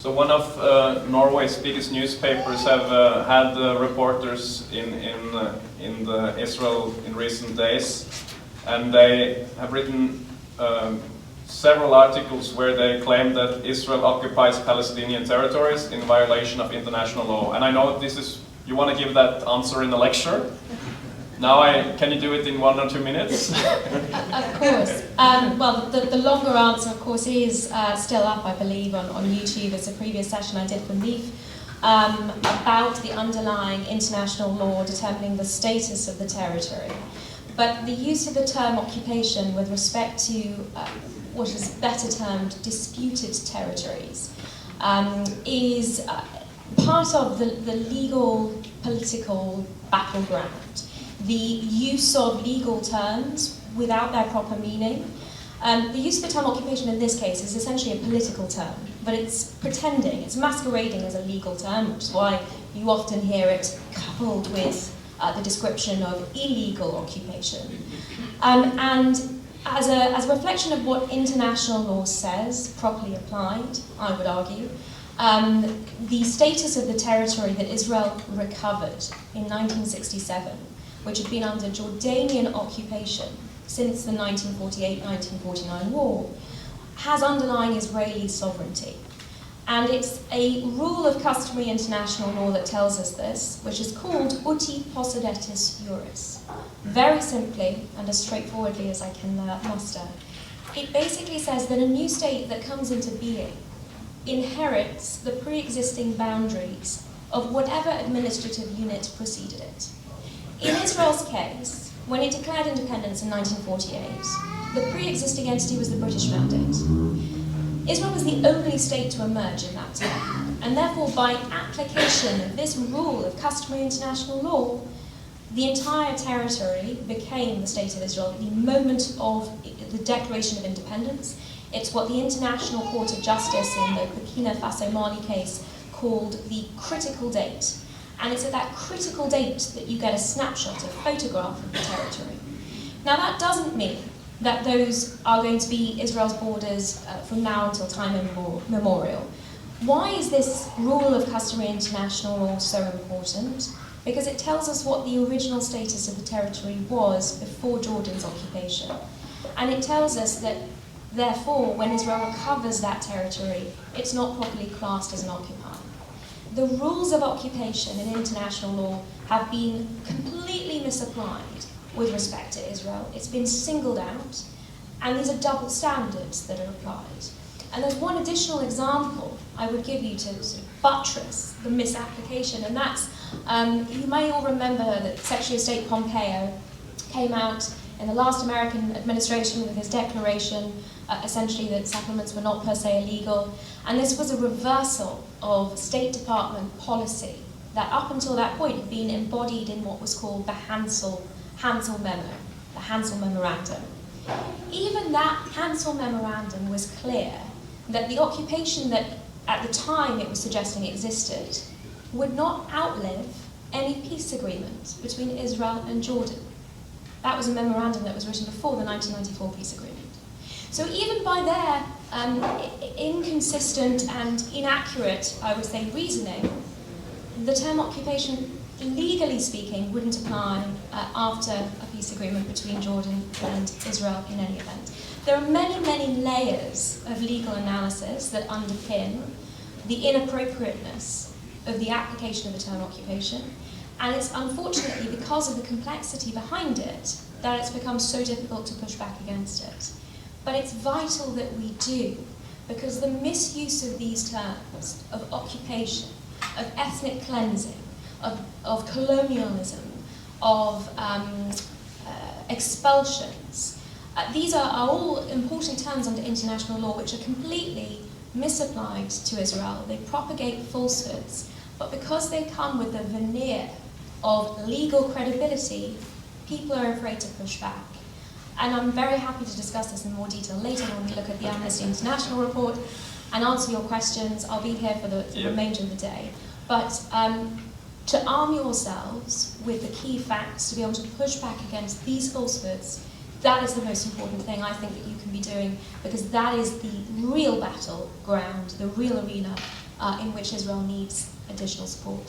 So one of Norway's biggest newspapers have had reporters in Israel in recent days, and they have written several articles where they claim that Israel occupies Palestinian territories in violation of international law. And I know this is, you want to give that answer in a lecture. Now, can you do it in 1 or 2 minutes? Of course. Well, the longer answer, of course, is still up, I believe, on YouTube. It's a previous session I did for LEAF about the underlying international law determining the status of the territory. But the use of the term occupation with respect to what is better termed disputed territories is part of the legal, political battleground. The use of legal terms without their proper meaning. The use of the term occupation in this case is essentially a political term, but it's pretending, it's masquerading as a legal term, which is why you often hear it coupled with the description of illegal occupation. And as a reflection of what international law says, properly applied, I would argue, the status of the territory that Israel recovered in 1967, which had been under Jordanian occupation since the 1948-1949 war, has underlying Israeli sovereignty. And it's a rule of customary international law that tells us this, which is called uti possidetis juris. Very simply, and as straightforwardly as I can muster, it basically says that a new state that comes into being inherits the pre-existing boundaries of whatever administrative unit preceded it. In Israel's case, when it declared independence in 1948, the pre-existing entity was the British Mandate. Israel was the only state to emerge in that time, and therefore by application of this rule of customary international law, the entire territory became the State of Israel at the moment of the Declaration of Independence. It's what the International Court of Justice in the Burkina Faso Mali case called the critical date. And it's at that critical date that you get a snapshot, a photograph of the territory. Now that doesn't mean that those are going to be Israel's borders from now until time immemorial. Why is this rule of customary international law so important? Because it tells us what the original status of the territory was before Jordan's occupation. And it tells us that, therefore, when Israel recovers that territory, it's not properly classed as an occupier. The rules of occupation in international law have been completely misapplied with respect to Israel. It's been singled out, and these are double standards that are applied. And there's one additional example I would give you to sort of buttress the misapplication, and that's, you may all remember that Secretary of State Pompeo came out in the last American administration with his declaration, essentially that settlements were not per se illegal. And this was a reversal of State Department policy that up until that point had been embodied in what was called the Hansel Memo, the Hansel Memorandum. Even that Hansel Memorandum was clear that the occupation that at the time it was suggesting existed would not outlive any peace agreement between Israel and Jordan. That was a memorandum that was written before the 1994 peace agreement. So even by their inconsistent and inaccurate, I would say, reasoning, the term occupation, legally speaking, wouldn't apply after a peace agreement between Jordan and Israel in any event. There are many, many layers of legal analysis that underpin the inappropriateness of the application of the term occupation, and it's unfortunately because of the complexity behind it that it's become so difficult to push back against it. But it's vital that we do, because the misuse of these terms, of occupation, of ethnic cleansing, of colonialism, of expulsions, these are all important terms under international law which are completely misapplied to Israel. They propagate falsehoods, but because they come with the veneer of legal credibility, people are afraid to push back. And I'm very happy to discuss this in more detail later when we look at the Amnesty International report and answer your questions. I'll be here for the remainder of the day. But to arm yourselves with the key facts to be able to push back against these falsehoods, that is the most important thing I think that you can be doing, because that is the real battleground, the real arena in which Israel needs additional support.